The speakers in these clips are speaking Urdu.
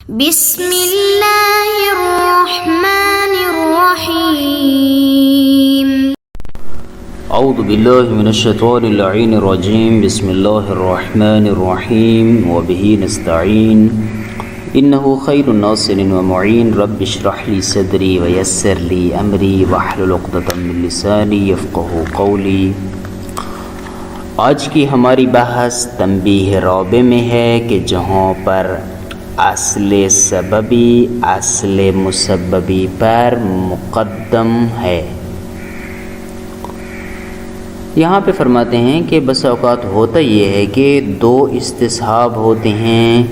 بسم اللہ الرحمن الرحیم اعوذ باللہ من الشیطان اللعین الرجیم بسم اللہ الرحمن الرحیم وبہ نستعین انہ خیر ناصر ومعین رب اشرح لی صدری ویسر لی امری واحلل عقدۃ من لسانی یفقہوا قولی۔ آج کی ہماری بحث تنبیہ رابع میں ہے کہ جہاں پر اصل سببی اصل مسببی پر مقدم ہے، یہاں پہ فرماتے ہیں کہ بس اوقات ہوتا یہ ہے کہ دو استصحاب ہوتے ہیں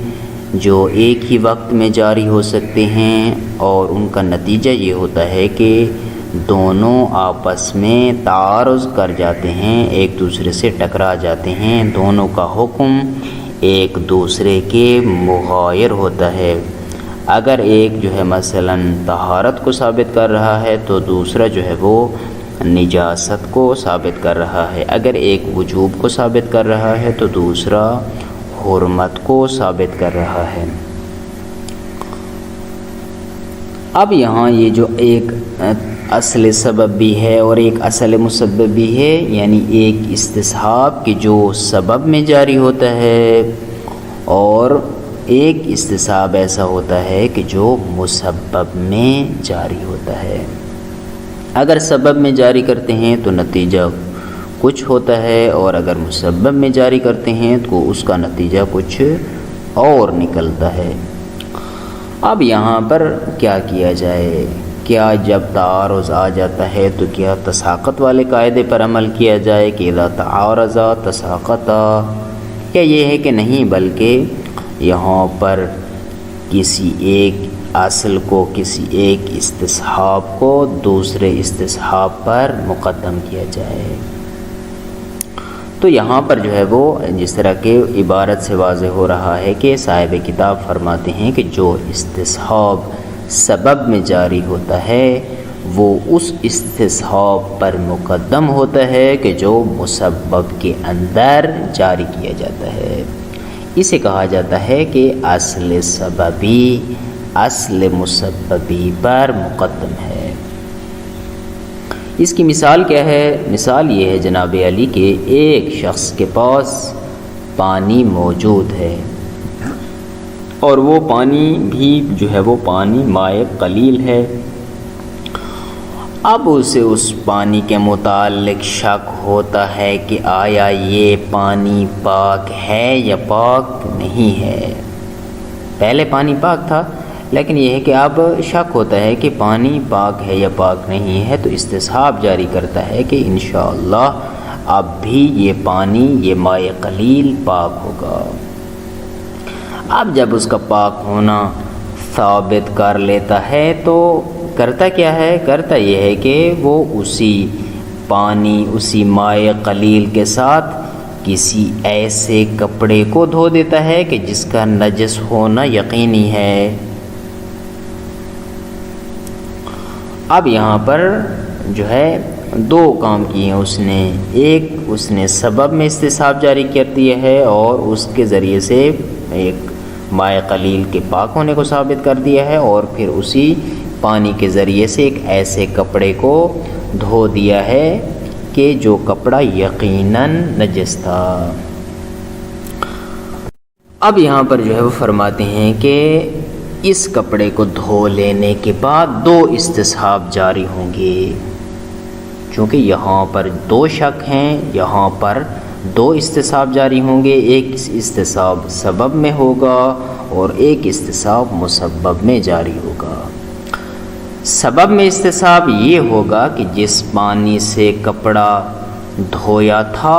جو ایک ہی وقت میں جاری ہو سکتے ہیں، اور ان کا نتیجہ یہ ہوتا ہے کہ دونوں آپس میں تعارض کر جاتے ہیں، ایک دوسرے سے ٹکرا جاتے ہیں، دونوں کا حکم ایک دوسرے کے مغایر ہوتا ہے۔ اگر ایک جو ہے مثلاً طہارت کو ثابت کر رہا ہے تو دوسرا جو ہے وہ نجاست کو ثابت کر رہا ہے، اگر ایک وجوب کو ثابت کر رہا ہے تو دوسرا حرمت کو ثابت کر رہا ہے۔ اب یہاں یہ جو ایک اصل سبب بھی ہے اور ایک اصل مسبب بھی ہے، یعنی ایک استصحاب کہ جو سبب میں جاری ہوتا ہے، اور ایک استصحاب ایسا ہوتا ہے کہ جو مسبب میں جاری ہوتا ہے۔ اگر سبب میں جاری کرتے ہیں تو نتیجہ کچھ ہوتا ہے، اور اگر مسبب میں جاری کرتے ہیں تو اس کا نتیجہ کچھ اور نکلتا ہے۔ اب یہاں پر کیا کیا جائے؟ کیا جب تعارض آ جاتا ہے تو کیا تساقط والے قاعدے پر عمل کیا جائے کہ اذا تعارض تساقطا، یا یہ ہے کہ نہیں بلکہ یہاں پر کسی ایک اصل کو، کسی ایک استصحاب کو دوسرے استصحاب پر مقدم کیا جائے؟ تو یہاں پر جو ہے وہ جس طرح کے عبارت سے واضح ہو رہا ہے کہ صاحب کتاب فرماتے ہیں کہ جو استصحاب سبب میں جاری ہوتا ہے وہ اس استصحاب پر مقدم ہوتا ہے کہ جو مسبب کے اندر جاری کیا جاتا ہے۔ اسے کہا جاتا ہے کہ اصل سببی اصل مسببی پر مقدم ہے۔ اس کی مثال کیا ہے؟ مثال یہ ہے جناب علی کہ ایک شخص کے پاس پانی موجود ہے، اور وہ پانی بھی جو ہے وہ پانی مائع قلیل ہے۔ اب اسے اس پانی کے متعلق شک ہوتا ہے کہ آیا یہ پانی پاک ہے یا پاک نہیں ہے۔ پہلے پانی پاک تھا، لیکن یہ ہے کہ اب شک ہوتا ہے کہ پانی پاک ہے یا پاک نہیں ہے، تو استصحاب جاری کرتا ہے کہ انشاءاللہ اب بھی یہ پانی، یہ مائع قلیل پاک ہوگا۔ اب جب اس کا پاک ہونا ثابت کر لیتا ہے تو کرتا کیا ہے؟ کرتا یہ ہے کہ وہ اسی پانی، اسی مائع قلیل کے ساتھ کسی ایسے کپڑے کو دھو دیتا ہے کہ جس کا نجس ہونا یقینی ہے۔ اب یہاں پر جو ہے دو کام کیے ہیں اس نے، ایک اس نے سبب میں استصحاب جاری کر دیا ہے اور اس کے ذریعے سے ایک مائع قلیل کے پاک ہونے کو ثابت کر دیا ہے، اور پھر اسی پانی کے ذریعے سے ایک ایسے کپڑے کو دھو دیا ہے کہ جو کپڑا یقیناً نجس تھا۔ اب یہاں پر جو ہے وہ فرماتے ہیں کہ اس کپڑے کو دھو لینے کے بعد دو استصحاب جاری ہوں گے، چونکہ یہاں پر دو شک ہیں، یہاں پر دو استصحاب جاری ہوں گے، ایک استصحاب سبب میں ہوگا اور ایک استصحاب مسبب میں جاری ہوگا۔ سبب میں استصحاب یہ ہوگا کہ جس پانی سے کپڑا دھویا تھا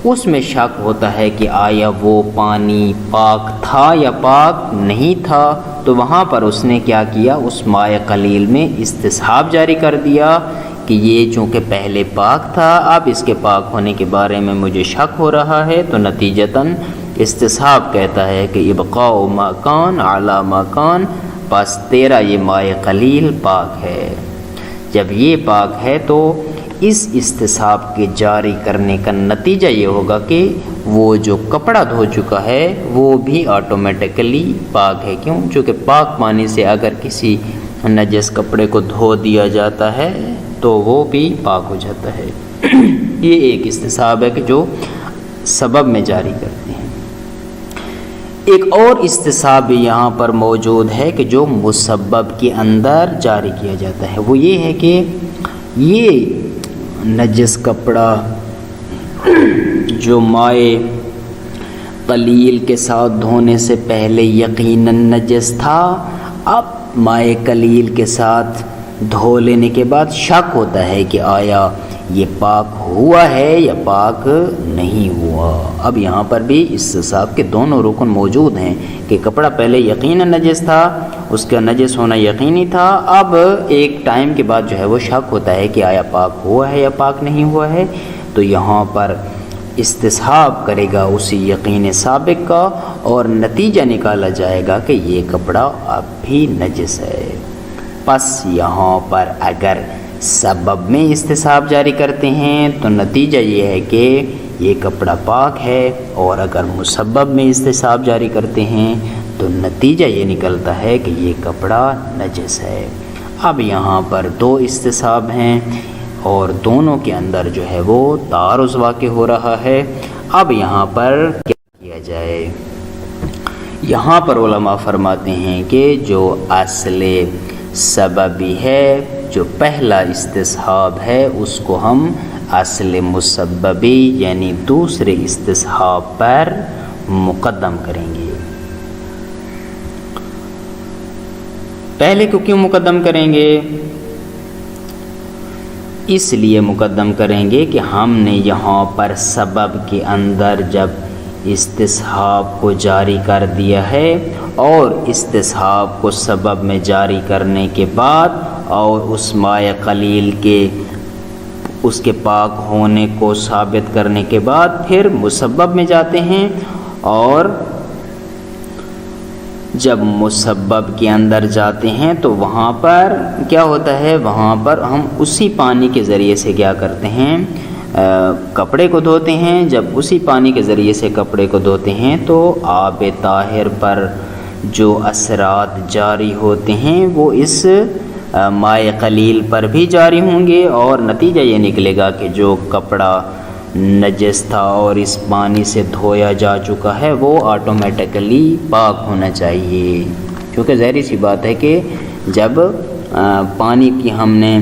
اس میں شک ہوتا ہے کہ آیا وہ پانی پاک تھا یا پاک نہیں تھا، تو وہاں پر اس نے کیا کیا؟ اس مائع قلیل میں استصحاب جاری کر دیا کہ یہ چونکہ پہلے پاک تھا، اب اس کے پاک ہونے کے بارے میں مجھے شک ہو رہا ہے، تو نتیجتاً استصحاب کہتا ہے کہ ابقاء ما کان علی ما کان، پس تیرا یہ مائع قلیل پاک ہے۔ جب یہ پاک ہے تو اس استصحاب کے جاری کرنے کا نتیجہ یہ ہوگا کہ وہ جو کپڑا دھو چکا ہے وہ بھی آٹومیٹکلی پاک ہے. کیوں؟ چونکہ پاک پانی سے اگر کسی نجس کپڑے کو دھو دیا جاتا ہے تو وہ بھی پاک ہو جاتا ہے. یہ ایک استصحاب ہے کہ جو سبب میں جاری کرتے ہیں. ایک اور استصحاب بھی یہاں پر موجود ہے کہ جو مسبب کے اندر جاری کیا جاتا ہے. وہ یہ ہے کہ یہ نجس کپڑا جو مائع قلیل کے ساتھ دھونے سے پہلے یقیناً نجس تھا، اب مائع قلیل کے ساتھ دھو لینے کے بعد شک ہوتا ہے کہ آیا یہ پاک ہوا ہے یا پاک نہیں ہوا. اب یہاں پر بھی استصحاب کے دونوں رکن موجود ہیں کہ کپڑا پہلے یقیناً نجس تھا، اس کا نجس ہونا یقینی تھا، اب ایک ٹائم کے بعد جو ہے وہ شک ہوتا ہے کہ آیا پاک ہوا ہے یا پاک نہیں ہوا ہے. تو یہاں پر استصحاب کرے گا اسی یقین سابق کا اور نتیجہ نکالا جائے گا کہ یہ کپڑا اب بھی نجس ہے. پس یہاں پر اگر سبب میں استصحاب جاری کرتے ہیں تو نتیجہ یہ ہے کہ یہ کپڑا پاک ہے، اور اگر مسبب میں استصحاب جاری کرتے ہیں تو نتیجہ یہ نکلتا ہے کہ یہ کپڑا نجس ہے. اب یہاں پر دو استصحاب ہیں اور دونوں کے اندر جو ہے وہ تعارض واقع ہو رہا ہے. اب یہاں پر کیا کیا جائے؟ یہاں پر علماء فرماتے ہیں کہ جو اصل سببی ہے، جو پہلا استصحاب ہے، اس کو ہم اصل مسببی یعنی دوسرے استصحاب پر مقدم کریں گے. پہلے کو کیوں مقدم کریں گے؟ اس لیے مقدم کریں گے کہ ہم نے یہاں پر سبب کے اندر جب استصحاب کو جاری کر دیا ہے اور استصحاب کو سبب میں جاری کرنے کے بعد اور اس مائع قلیل کے اس کے پاک ہونے کو ثابت کرنے کے بعد پھر مسبب میں جاتے ہیں، اور جب مسبب کے اندر جاتے ہیں تو وہاں پر کیا ہوتا ہے؟ وہاں پر ہم اسی پانی کے ذریعے سے کیا کرتے ہیں؟ کپڑے کو دھوتے ہیں. جب اسی پانی کے ذریعے سے کپڑے کو دھوتے ہیں تو آب طاہر پر جو اثرات جاری ہوتے ہیں وہ اس مائع قلیل پر بھی جاری ہوں گے، اور نتیجہ یہ نکلے گا کہ جو کپڑا نجس تھا اور اس پانی سے دھویا جا چکا ہے وہ آٹومیٹکلی پاک ہونا چاہیے. کیونکہ ظاہری سی بات ہے کہ جب پانی کی ہم نے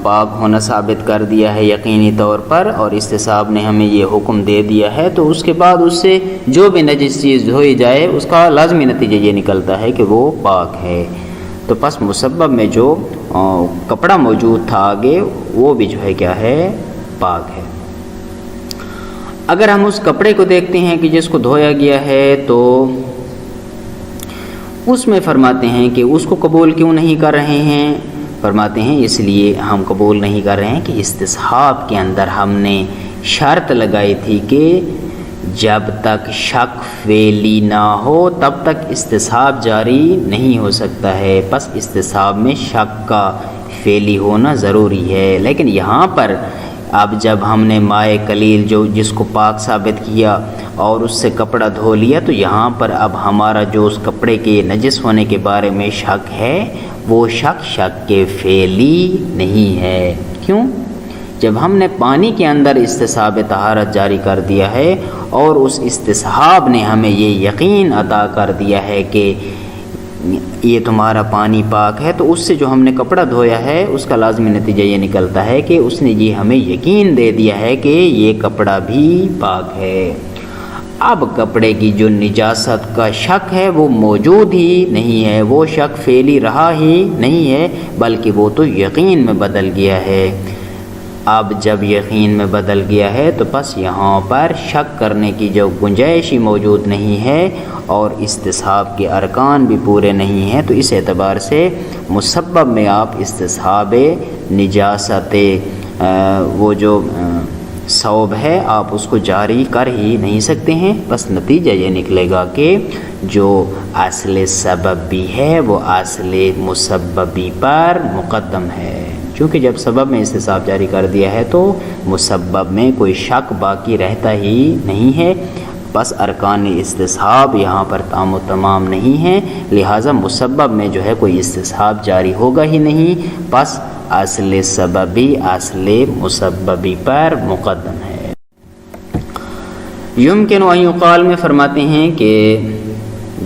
پاک ہونا ثابت کر دیا ہے یقینی طور پر، اور استصحاب نے ہمیں یہ حکم دے دیا ہے، تو اس کے بعد اس سے جو بھی نجس چیز دھوئی جائے اس کا لازمی نتیجہ یہ نکلتا ہے کہ وہ پاک ہے. تو پس مسبب میں جو کپڑا موجود تھا آگے وہ بھی جو ہے کیا ہے؟ پاک ہے. اگر ہم اس کپڑے کو دیکھتے ہیں کہ جس کو دھویا گیا ہے تو اس میں فرماتے ہیں کہ اس کو قبول کیوں نہیں کر رہے ہیں؟ فرماتے ہیں اس لیے ہم قبول نہیں کر رہے ہیں کہ استصحاب کے اندر ہم نے شرط لگائی تھی کہ جب تک شک فعلی نہ ہو تب تک استصحاب جاری نہیں ہو سکتا ہے. پس استصحاب میں شک کا فعلی ہونا ضروری ہے. لیکن یہاں پر اب جب ہم نے مائع قلیل جس کو پاک ثابت کیا اور اس سے کپڑا دھو لیا، تو یہاں پر اب ہمارا جو اس کپڑے کے نجس ہونے کے بارے میں شک ہے وہ شک کے فعلی نہیں ہے. کیوں؟ جب ہم نے پانی کے اندر استصحاب طہارت جاری کر دیا ہے اور اس استصحاب نے ہمیں یہ یقین عطا کر دیا ہے کہ یہ تمہارا پانی پاک ہے، تو اس سے جو ہم نے کپڑا دھویا ہے اس کا لازمی نتیجہ یہ نکلتا ہے کہ اس نے یہ ہمیں یقین دے دیا ہے کہ یہ کپڑا بھی پاک ہے. اب کپڑے کی جو نجاست کا شک ہے وہ موجود ہی نہیں ہے، وہ شک فعلی رہا ہی نہیں ہے بلکہ وہ تو یقین میں بدل گیا ہے. اب جب یقین میں بدل گیا ہے تو بس یہاں پر شک کرنے کی جو گنجائش ہی موجود نہیں ہے اور استصحاب کے ارکان بھی پورے نہیں ہیں، تو اس اعتبار سے مسبب میں آپ استصحاب نجاست وہ جو ثوب ہے آپ اس کو جاری کر ہی نہیں سکتے ہیں. بس نتیجہ یہ نکلے گا کہ جو اصل سبب بھی ہے وہ اصل مسببی پر مقدم ہے. چونکہ جب سبب میں استصحاب جاری کر دیا ہے تو مسبب میں کوئی شک باقی رہتا ہی نہیں ہے، بس ارکان استصحاب یہاں پر تام و تمام نہیں ہیں، لہٰذا مسبب میں جو ہے کوئی استصحاب جاری ہوگا ہی نہیں، بس اصل سببی اصل مسببی پر مقدم ہے۔ یمکن ان یقال میں فرماتے ہیں کہ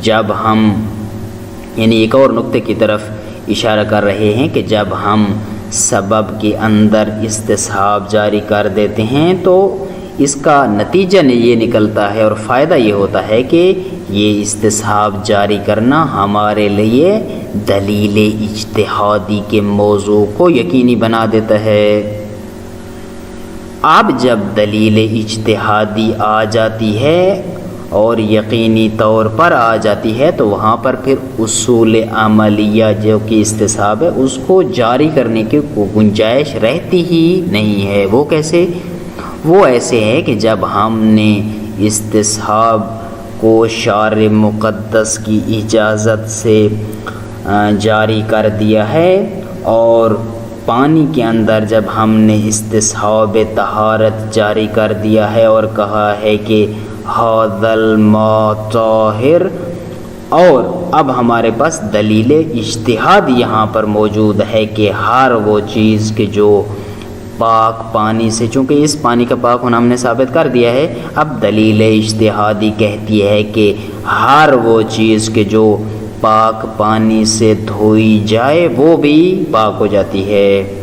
جب ہم یعنی ایک اور نقطے کی طرف اشارہ کر رہے ہیں کہ جب ہم سبب کے اندر استصحاب جاری کر دیتے ہیں تو اس کا نتیجہ یہ نکلتا ہے اور فائدہ یہ ہوتا ہے کہ یہ استصحاب جاری کرنا ہمارے لیے دلیل اجتہادی کے موضوع کو یقینی بنا دیتا ہے۔ اب جب دلیل اجتہادی آ جاتی ہے اور یقینی طور پر آ جاتی ہے تو وہاں پر پھر اصول عملیہ جو کہ استصحاب ہے اس کو جاری کرنے کی کوئی گنجائش رہتی ہی نہیں ہے۔ وہ کیسے؟ وہ ایسے ہے کہ جب ہم نے استصحاب کو شارع مقدس کی اجازت سے جاری کر دیا ہے، اور پانی کے اندر جب ہم نے استصحاب طہارت جاری کر دیا ہے اور کہا ہے کہ ھذا الماء طاہر، اور اب ہمارے پاس دلیل اجتہاد یہاں پر موجود ہے کہ ہر وہ چیز کہ جو پاک پانی سے، چونکہ اس پانی کا پاک ہونا ہم نے ثابت کر دیا ہے، اب دلیل اجتہادی کہتی ہے کہ ہر وہ چیز کہ جو پاک پانی سے دھوئی جائے وہ بھی پاک ہو جاتی ہے۔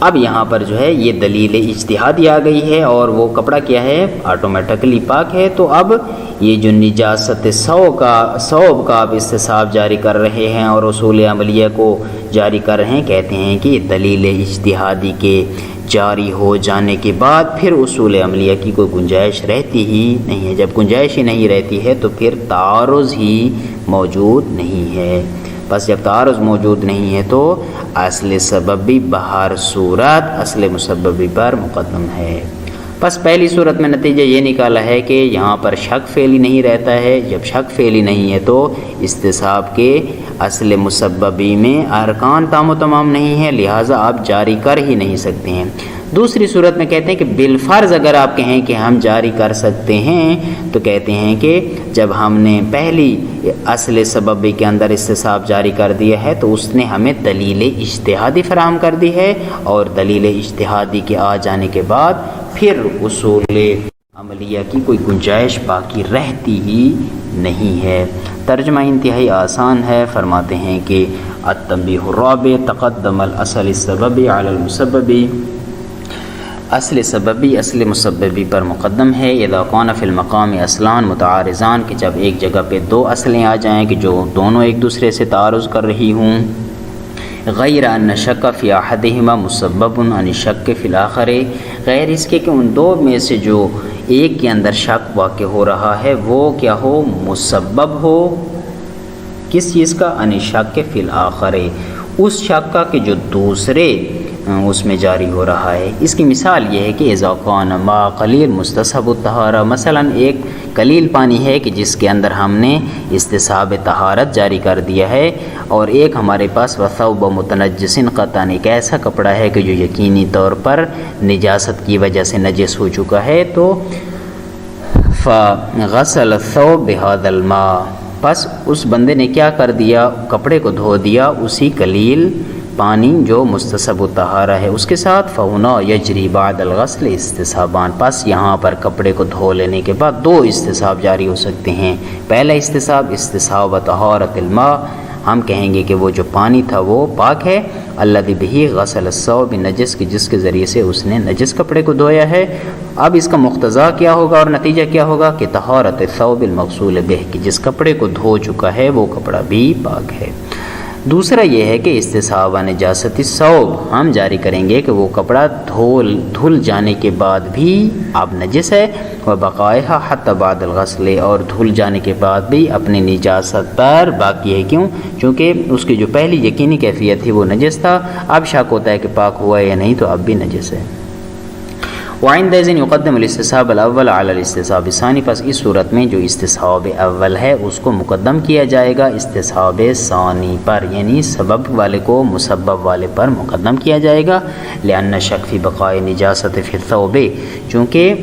اب یہاں پر جو ہے یہ دلیل اجتہادی آ گئی ہے اور وہ کپڑا کیا ہے؟ آٹومیٹکلی پاک ہے۔ تو اب یہ جو نجاست ثوب کا آپ استصحاب جاری کر رہے ہیں اور اصول عملیہ کو جاری کر رہے ہیں، کہتے ہیں کہ دلیل اجتہادی کے جاری ہو جانے کے بعد پھر اصول عملیہ کی کوئی گنجائش رہتی ہی نہیں ہے۔ جب گنجائش ہی نہیں رہتی ہے تو پھر تعارض ہی موجود نہیں ہے۔ بس جب تعارض موجود نہیں ہے تو اصل سببی بہر صورت اصل مسببی پر مقدم ہے۔ بس پہلی صورت میں نتیجہ یہ نکالا ہے کہ یہاں پر شک فعلی نہیں رہتا ہے۔ جب شک فعلی نہیں ہے تو استصحاب کے اصل مسببی میں ارکان تام و تمام نہیں ہے، لہٰذا آپ جاری کر ہی نہیں سکتے ہیں۔ دوسری صورت میں کہتے ہیں کہ بالفرض اگر آپ کہیں کہ ہم جاری کر سکتے ہیں تو کہتے ہیں کہ جب ہم نے پہلی اصل سببی کے اندر استصحاب جاری کر دیا ہے تو اس نے ہمیں دلیل اجتہادی فراہم کر دی ہے، اور دلیل اجتہادی کے آ جانے کے بعد پھر اصول عملیہ کی کوئی گنجائش باقی رہتی ہی نہیں ہے۔ ترجمہ انتہائی آسان ہے، فرماتے ہیں کہ التنبیہ الرابع تقدم الاصل السببی علی المسببی، اصل سببی اصل مسببی پر مقدم ہے۔ اذا کان فی المقام اصلان متعارضان، کہ جب ایک جگہ پہ دو اصلیں آ جائیں کہ جو دونوں ایک دوسرے سے تعارض کر رہی ہوں، غیر ان شک فی احدہما مسبب عن شک فی الاخر، غیر اس کے کہ ان دو میں سے جو ایک کے اندر شک واقع ہو رہا ہے وہ کیا ہو؟ مسبب ہو کس چیز کا؟ عن شک فی الاخر، اس شک کا کہ جو دوسرے اس میں جاری ہو رہا ہے۔ اس کی مثال یہ ہے کہ اذا کان ما قلیل مستصحب الطہارہ، مثلا ایک قلیل پانی ہے کہ جس کے اندر ہم نے استصحاب طہارت جاری کر دیا ہے، اور ایک ہمارے پاس وثوب متنجس قطعاً، ایک ایسا کپڑا ہے کہ جو یقینی طور پر نجاست کی وجہ سے نجس ہو چکا ہے، تو فغسل الثوب بهذا الماء، پس اس بندے نے کیا کر دیا؟ کپڑے کو دھو دیا اسی قلیل پانی جو مستصحب الطہارہ ہے اس کے ساتھ۔ فہنا یجری بعد الغسل استصحابان، پس یہاں پر کپڑے کو دھو لینے کے بعد دو استصحاب جاری ہو سکتے ہیں۔ پہلا استصحاب استصحاب طہارت الماء، ہم کہیں گے کہ وہ جو پانی تھا وہ پاک ہے، الذی بہ غسل الثوب، نجس کی جس کے ذریعے سے اس نے نجس کپڑے کو دھویا ہے۔ اب اس کا مقتضا کیا ہوگا اور نتیجہ کیا ہوگا کہ طہارت الثوب المغسول بہ، کہ جس کپڑے کو دھو چکا ہے وہ کپڑا بھی پاک ہے۔ دوسرا یہ ہے کہ استصحاب نجاست الثوب، ہم جاری کریں گے کہ وہ کپڑا دھل جانے کے بعد بھی اب نجس ہے، وبقائها حتی بعد الغسل، اور دھل جانے کے بعد بھی اپنی نجاست پر باقی ہے۔ کیوں؟ چونکہ اس کی جو پہلی یقینی کیفیت تھی وہ نجس تھا، اب شک ہوتا ہے کہ پاک ہوا ہے یا نہیں تو اب بھی نجس ہے۔ وعند ذن يقدم الاستصحاب الاول على الاستصحاب الثاني، پس اس صورت میں جو استصحاب اول ہے اس کو مقدم کیا جائے گا استصحاب ثانی پر، یعنی سبب والے کو مسبب والے پر مقدم کیا جائے گا. لأن الشک فی بقاء نجاست فی الثوب، چونکہ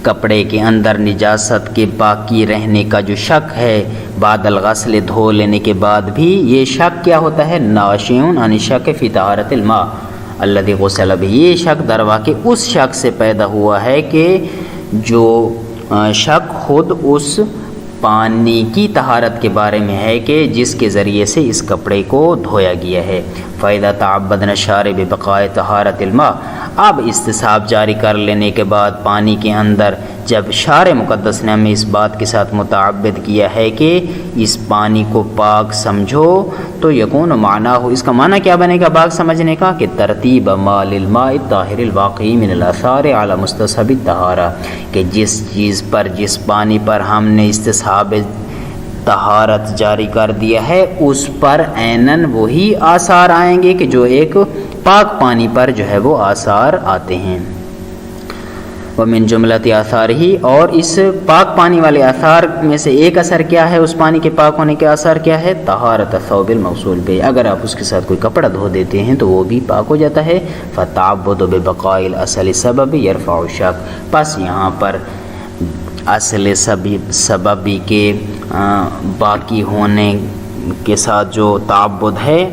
کپڑے کے اندر نجاست کے باقی رہنے کا جو شک ہے بعد الغسل دھو لینے کے بعد بھی، یہ شک کیا ہوتا ہے؟ ناشئ عن الشک فی طہارت الماء الذی غسل بہ، یہ شک در واقع اس شک سے پیدا ہوا ہے کہ جو شک خود اس پانی کی طہارت کے بارے میں ہے کہ جس کے ذریعے سے اس کپڑے کو دھویا گیا ہے. فَإِذَا تَعَبَّدْنَا الشَّارِبَ بِبَقَاءِ طَہَارَةِ الْمَاءِ، اب استصحاب جاری کر لینے کے بعد پانی کے اندر جب شارع مقدس نے ہمیں اس بات کے ساتھ متعبد کیا ہے کہ اس پانی کو پاک سمجھو، تو یکون معنی ہو، اس کا معنی کیا بنے گا پاک سمجھنے کا؟ کہ ترتیب ما للماء الطاہر الواقعی من الاثار علی مستصحب الطہارہ، کہ جس چیز پر، جس پانی پر ہم نے استصحاب طہارت جاری کر دیا ہے اس پر عیناً وہی آثار آئیں گے کہ جو ایک پاک پانی پر جو ہے وہ آثار آتے ہیں. ومن جملۃ آثارہ، اور اس پاک پانی والے آثار میں سے ایک اثر کیا ہے؟ اس پانی کے پاک ہونے کے آثار کیا ہے؟ طہارت الثوب المغسول بہ، اگر آپ اس کے ساتھ کوئی کپڑا دھو دیتے ہیں تو وہ بھی پاک ہو جاتا ہے. فالتعبد ببقاء الاصل سبب یرفع الشک، پس یہاں پر اصل سببی کے باقی ہونے کے ساتھ جو تعبد ہے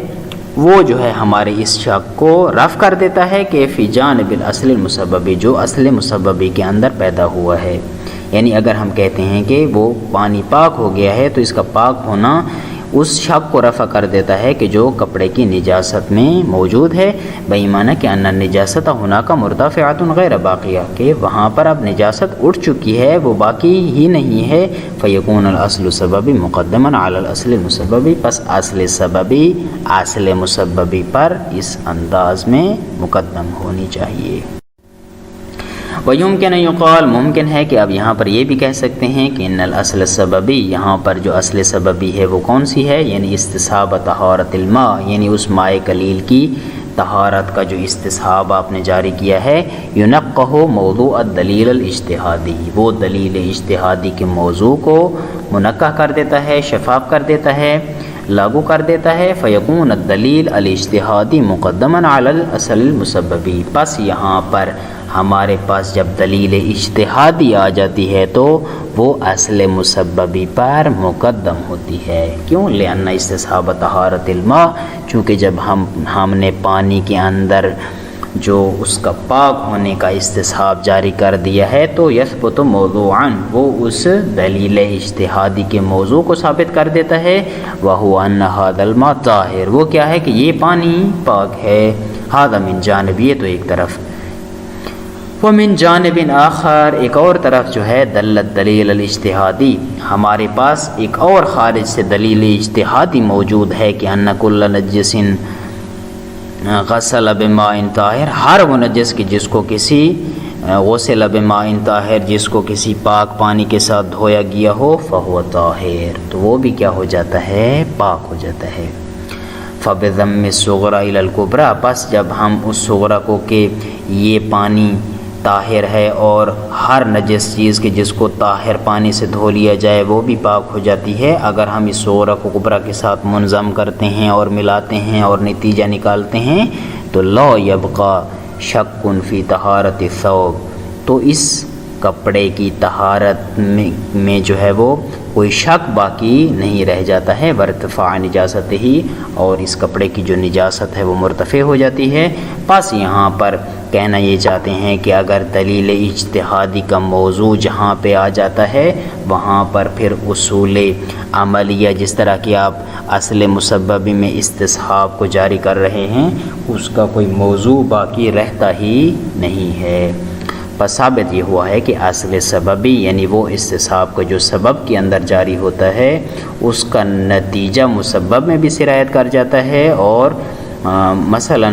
وہ جو ہے ہمارے اس شک کو رفع کر دیتا ہے کہ فی جانب الاصل المسببی، جو اصل مسببی کے اندر پیدا ہوا ہے. یعنی اگر ہم کہتے ہیں کہ وہ پانی پاک ہو گیا ہے تو اس کا پاک ہونا اس شک کو رفع کر دیتا ہے کہ جو کپڑے کی نجاست میں موجود ہے. بایمانہ کہ ان النجاست ہونا کا مرتفعۃ غیر باقیہ، کہ وہاں پر اب نجاست اٹھ چکی ہے، وہ باقی ہی نہیں ہے. فیکون الاصل سببی مقدما علی الاصل مسببی، پس اصل سببی اصل مسببی پر اس انداز میں مقدم ہونی چاہیے. وَيُمْكِنُ يُقال، ممکن ہے کہ اب یہاں پر یہ بھی کہہ سکتے ہیں کہ ان الاصل سببی، یہاں پر جو اصل سببی ہے وہ کون سی ہے؟ یعنی استصحاب طہارت الماء، یعنی اس ماء قلیل کی طہارت کا جو استصحاب آپ نے جاری کیا ہے. يُنَقَّهُ موضوع الدلیل الاجتہادی، وہ دلیل اجتہادی کے موضوع کو منقح کر دیتا ہے، شفاف کر دیتا ہے، لاگو کر دیتا ہے. فیکون الدلیل الاجتہادی مقدما علی الاصل المسببی، پس یہاں پر ہمارے پاس جب دلیل اجتہادی آ جاتی ہے تو وہ اصل مسببی پر مقدم ہوتی ہے. کیوں؟ لأن استصحاب طہارت الماء، چونکہ جب ہم نے پانی کے اندر جو اس کا پاک ہونے کا استصحاب جاری کر دیا ہے تو یثبت موضوعاً، وہ اس دلیل اجتہادی کے موضوع کو ثابت کر دیتا ہے. وهو ان هذا الماء طاہر، وہ کیا ہے کہ یہ پانی پاک ہے. هذا من جانب، یہ تو ایک طرف. ومن جانب آخر، ایک اور طرف جو ہے دلت دلیل الاجتہادی، ہمارے پاس ایک اور خارج سے دلیل اجتہادی موجود ہے کہ ان کل نجس غسل بماء طاہر، ہر وہ نجس کی جس کو کسی غسل بماء طاہر، جس کو کسی پاک پانی کے ساتھ دھویا گیا ہو، فہو طاہر، تو وہ بھی کیا ہو جاتا ہے؟ پاک ہو جاتا ہے. فبضم الصغرى الى الكبرى، پس جب ہم اس صغرى کو کہ یہ پانی طاہر ہے اور ہر نجس چیز کے جس کو طاہر پانی سے دھو لیا جائے وہ بھی پاک ہو جاتی ہے، اگر ہم اس صغرى کو کبریٰ کے ساتھ منظم کرتے ہیں اور ملاتے ہیں اور نتیجہ نکالتے ہیں تو لا یبقى شک فی طہارت الثوب، تو اس کپڑے کی طہارت میں جو ہے وہ کوئی شک باقی نہیں رہ جاتا ہے. وارتفاع نجاست ہی، اور اس کپڑے کی جو نجاست ہے وہ مرتفع ہو جاتی ہے. پس یہاں پر کہنا یہ چاہتے ہیں کہ اگر دلیل اجتہادی کا موضوع جہاں پہ آ جاتا ہے وہاں پر پھر اصول عملیہ، جس طرح کہ آپ اصل مسببی میں استصحاب کو جاری کر رہے ہیں، اس کا کوئی موضوع باقی رہتا ہی نہیں ہے. پس ثابت یہ ہوا ہے کہ اصل سببی یعنی وہ استصحاب کا جو سبب کے اندر جاری ہوتا ہے اس کا نتیجہ مسبب میں بھی سرایت کر جاتا ہے. اور مثلا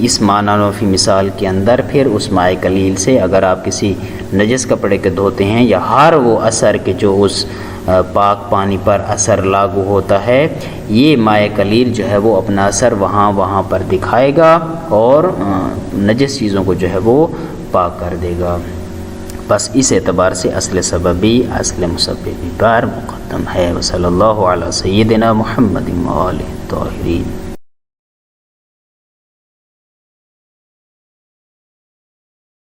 اس معنی فی مثال کے اندر پھر اس ماء قلیل سے اگر آپ کسی نجس کپڑے کے دھوتے ہیں یا ہر وہ اثر کے جو اس پاک پانی پر اثر لاگو ہوتا ہے، یہ مائع قلیل جو ہے وہ اپنا اثر وہاں پر دکھائے گا اور نجس چیزوں کو جو ہے وہ پاک کر دے گا۔ بس اس اعتبار سے اصل سببی اصل مسببی پر مقدم ہے۔ وصلی اللہ علی سیدنا محمد و آلہ الطاہرین۔